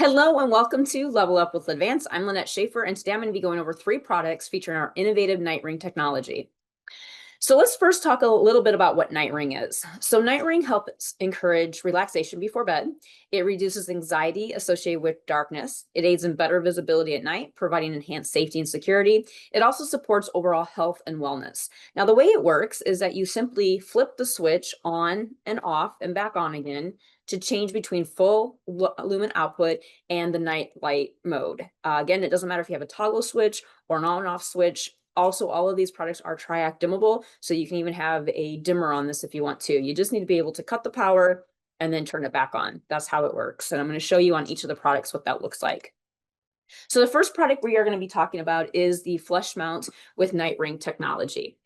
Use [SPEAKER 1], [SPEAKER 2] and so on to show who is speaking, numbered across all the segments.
[SPEAKER 1] Hello and welcome to Level Up with LEDVANCE. I'm Lynette Schaefer, and today I'm going to be going over 3 products featuring our innovative night ring technology. So let's first talk a little bit about what night ring is. So night ring helps encourage relaxation before bed. It reduces anxiety associated with darkness. It aids in better visibility at night, providing enhanced safety and security. It also supports overall health and wellness. Now, the way it works is that you simply flip the switch on and off and back on again to change between full lumen output and the night light mode. Again, it doesn't matter if you have a toggle switch or an on and off switch. Also, all of these products are triac dimmable, so you can even have a dimmer on this if you want to. You just need to be able to cut the power and then turn it back on. That's how it works. And I'm going to show you on each of the products what that looks like. So the first product we are going to be talking about is the flush mount with night ring technology.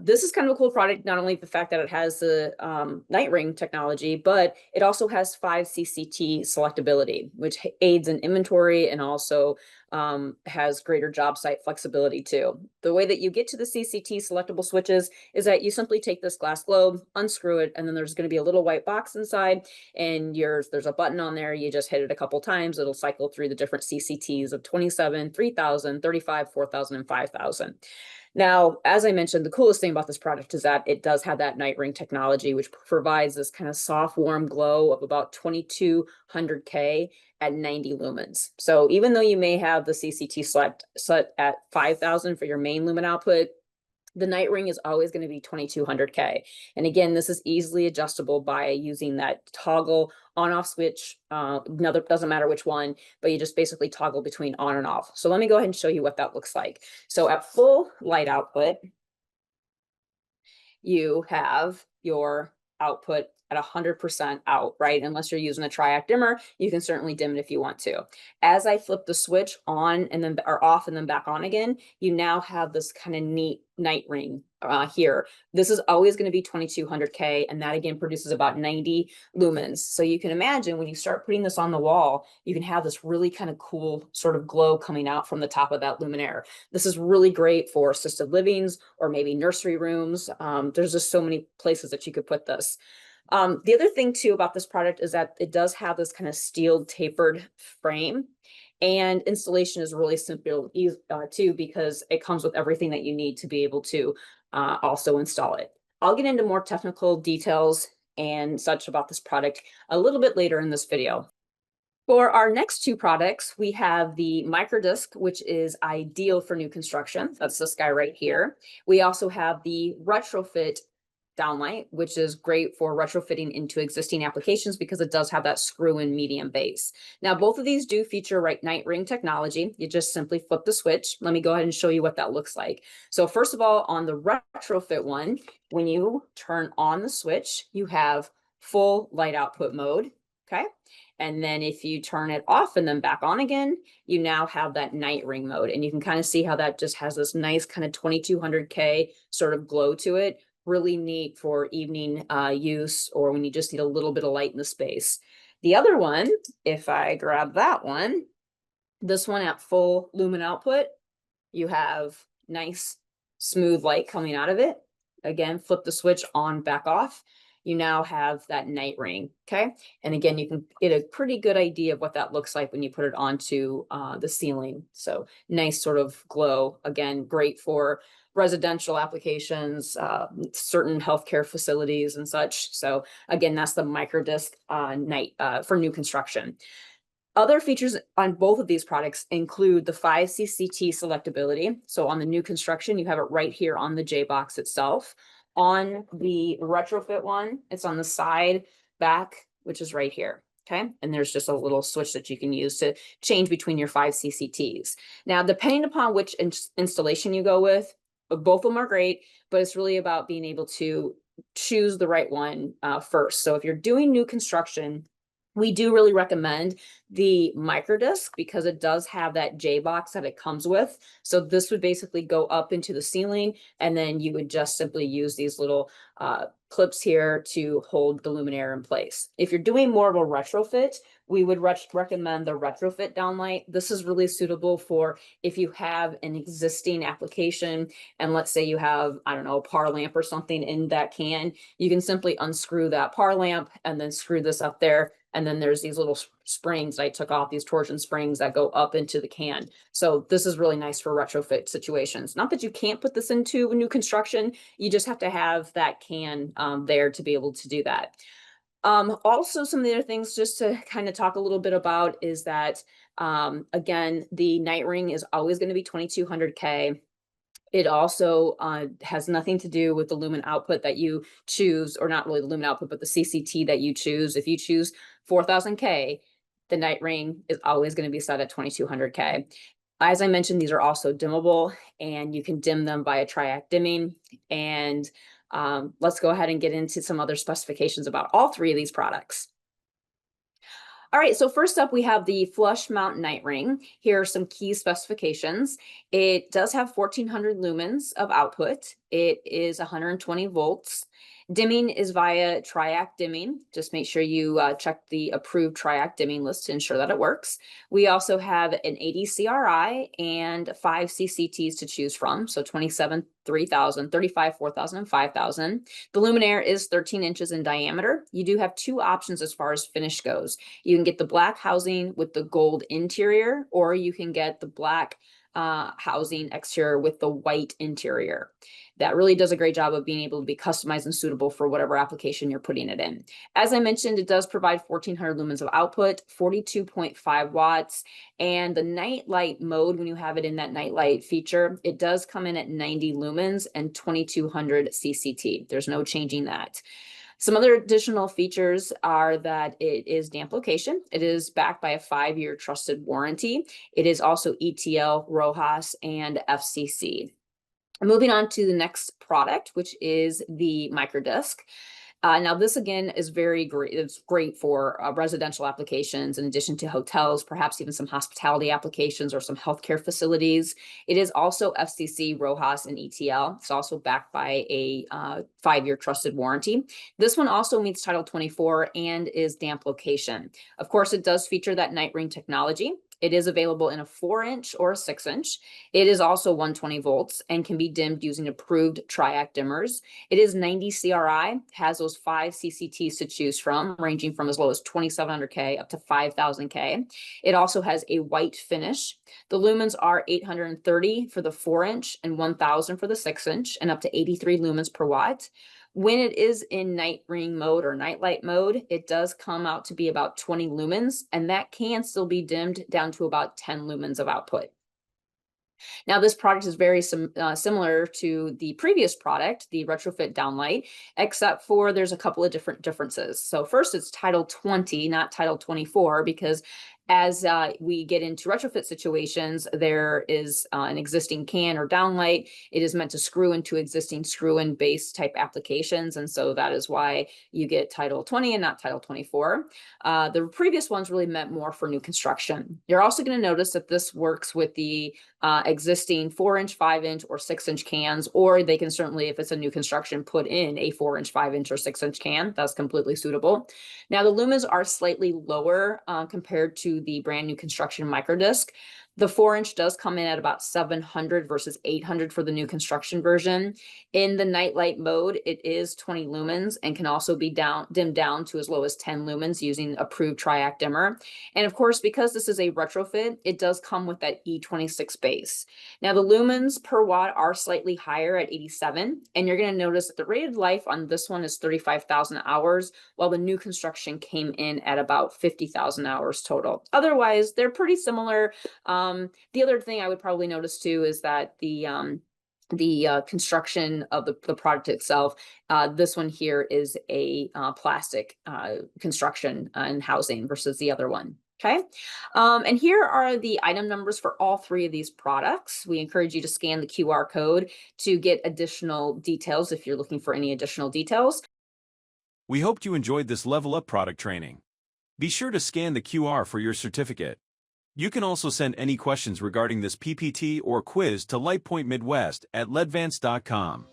[SPEAKER 1] This is kind of a cool product, not only the fact that it has the night ring technology, but it also has 5 CCT selectability, which aids in inventory and also has greater job site flexibility too. The way that you get to the CCT selectable switches is that you simply take this glass globe, unscrew it, and then there's going to be a little white box inside, and there's a button on there. You just hit it a couple times. It'll cycle through the different CCTs of 27, 3000, 35, 4000, and 5000. Now, as I mentioned, the coolest thing about this product is that it does have that night ring technology, which provides this kind of soft, warm glow of about 2200 K at 90 lumens. So even though you may have the CCT set at 5000 for your main lumen output, the night ring is always going to be 2200 K. And again, this is easily adjustable by using that toggle on off switch. Doesn't matter which one, but you just basically toggle between on and off. So let me go ahead and show you what that looks like. So at full light output, you have your output at 100% out, right? Unless you're using a triac dimmer, you can certainly dim it if you want to. As I flip the switch on and then or off and then back on again, you now have this kind of neat night ring here. This is always going to be 2200 K, and that again produces about 90 lumens. So you can imagine when you start putting this on the wall, you can have this really kind of cool sort of glow coming out from the top of that luminaire. This is really great for assisted livings or maybe nursery rooms. There's just so many places that you could put this. The other thing too about this product is that it does have this kind of steel tapered frame, and installation is really simple too, because it comes with everything that you need to be able to also install it. I'll get into more technical details and such about this product a little bit later in this video. For our next 2 products, we have the microdisc, which is ideal for new construction. That's this guy right here. We also have the retrofit downlight, which is great for retrofitting into existing applications because it does have that screw-in medium base. Now, both of these do feature night ring technology. You just simply flip the switch. Let me go ahead and show you what that looks like. So first of all, on the retrofit one, when you turn on the switch, you have full light output mode, okay? And then if you turn it off and then back on again, you now have that night ring mode. And you can kind of see how that just has this nice kind of 2200 K sort of glow to it. Really neat for evening use or when you just need a little bit of light in the space. The other one, if I grab that one, this one at full lumen output, you have nice smooth light coming out of it. Again, flip the switch on, back off. You now have that night ring, okay? And again, you can get a pretty good idea of what that looks like when you put it onto the ceiling. So nice sort of glow. Again, great for residential applications, certain healthcare facilities and such. So again, that's the microdisc night for new construction. Other features on both of these products include the 5 CCT selectability. So on the new construction, you have it right here on the J box itself. On the retrofit one, it's on the side back, which is right here. Okay, and there's just a little switch that you can use to change between your 5 CCTs. Now, depending upon which installation you go with, both of them are great, but it's really about being able to choose the right one first. So if you're doing new construction, we do really recommend the microdisc because it does have that J box that it comes with. So this would basically go up into the ceiling, and then you would just simply use these little clips here to hold the luminaire in place. If you're doing more of a retrofit, we would recommend the retrofit downlight. This is really suitable for if you have an existing application and let's say you have, I don't know, a par lamp or something in that can, you can simply unscrew that par lamp and then screw this up there And then there's these little springs that I took off, these torsion springs that go up into the can. So this is really nice for retrofit situations. Not that you can't put this into new construction, you just have to have that can there to be able to do that. Also, some of the other things just to kind of talk a little bit about is that, again, the night ring is always going to be 2200K. It also has nothing to do with the lumen output that you choose, or not really the lumen output, but the CCT that you choose. If you choose 4000K, the night ring is always going to be set at 2200K. As I mentioned, these are also dimmable, and you can dim them via triac dimming. And let's go ahead and get into some other specifications about all three of these products. All right, so first up, we have the flush mount night ring. Here are some key specifications. It does have 1400 lumens of output. It is 120 volts. Dimming is via triac dimming. Just make sure you check the approved triac dimming list to ensure that it works. We also have an 80 CRI and 5 CCTs to choose from. So 27, 3000, 35, 4000, and 5000. The luminaire is 13 inches in diameter. You do have two options as far as finish goes. You can get the black housing with the gold interior, or you can get the black housing exterior with the white interior. That really does a great job of being able to be customized and suitable for whatever application you're putting it in. As I mentioned, it does provide 1400 lumens of output, 42.5 watts, and the night light mode, when you have it in that night light feature, it does come in at 90 lumens and 2200 CCT. There's no changing that. Some other additional features are that it is damp location. It is backed by a 5-year trusted warranty. It is also ETL, RoHS, and FCC. Moving on to the next product, which is the microdisc. Now this again is very great. It's great for residential applications in addition to hotels, perhaps even some hospitality applications or some healthcare facilities. It is also FCC, RoHS, and ETL. It's also backed by a 5-year trusted warranty. This one also meets Title 24 and is damp location. Of course, it does feature that night ring technology. It is available in a 4-inch or a 6-inch. It is also 120 volts and can be dimmed using approved triac dimmers. It is 90 CRI, has those 5 CCTs to choose from, ranging from as low as 2700K up to 5000K. It also has a white finish. The lumens are 830 for the 4-inch and 1000 for the 6-inch, and up to 83 lumens per watt. When it is in night ring mode or night light mode, it does come out to be about 20 lumens, and that can still be dimmed down to about 10 lumens of output. Now, this product is very similar to the previous product, the retrofit downlight, except for there's a couple of different differences. So first, it's Title 20, not Title 24, because as we get into retrofit situations, there is an existing can or downlight. It is meant to screw into existing screw-in base type applications. And so that is why you get Title 20 and not Title 24. The previous ones really meant more for new construction. You're also going to notice that this works with the existing 4-inch, 5-inch, or 6-inch cans, or they can certainly, if it's a new construction, put in a 4-inch, 5-inch, or 6-inch can. That's completely suitable. Now, the lumens are slightly lower compared to the brand new construction microdisc. The 4-inch does come in at about 700 versus 800 for the new construction version. In the night light mode, it is 20 lumens and can also be dimmed down to as low as 10 lumens using approved triac dimmer. And of course, because this is a retrofit, it does come with that E26 base. Now, the lumens per watt are slightly higher at 87, and you're going to notice that the rated life on this one is 35,000 hours, while the new construction came in at about 50,000 hours total. Otherwise, they're pretty similar. The other thing I would probably notice too is that the construction of the product itself, this one here is a plastic construction and housing versus the other one. Okay. And here are the item numbers for all three of these products. We encourage you to scan the QR code to get additional details if you're looking for any additional details.
[SPEAKER 2] We hoped you enjoyed this Level Up product training. Be sure to scan the QR for your certificate. You can also send any questions regarding this PPT or quiz to LightPoint Midwest at LEDVANCE.com.